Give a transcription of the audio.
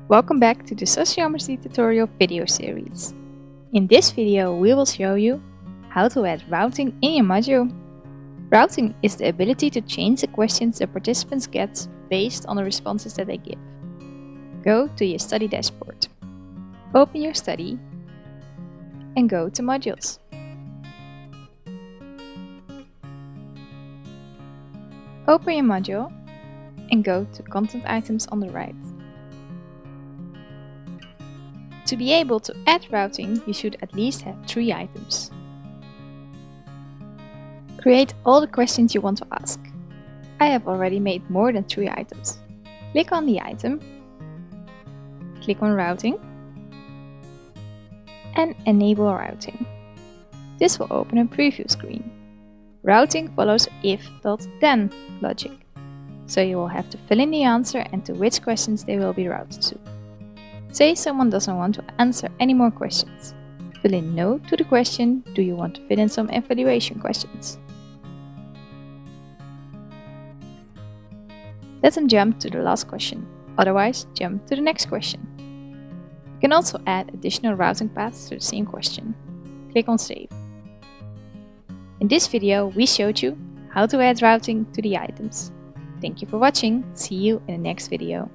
Welcome back to the Sociometry tutorial video series. In this video we will show you how to add routing in your module. Routing is the ability to change the questions the participants get based on the responses that they give. Go to your study dashboard. Open your study and go to Modules. Open your module and go to Content items on the right. To be able to add routing, you should at least have 3 items. Create all the questions you want to ask. I have already made more than 3 items. Click on the item, click on Routing, and Enable Routing. This will open a preview screen. Routing follows if.then logic, so you will have to fill in the answer and to which questions they will be routed to. Say someone doesn't want to answer any more questions. Fill in no to the question, do you want to fill in some evaluation questions? Let them jump to the last question, otherwise jump to the next question. You can also add additional routing paths to the same question. Click on Save. In this video we showed you how to add routing to the items. Thank you for watching, see you in the next video.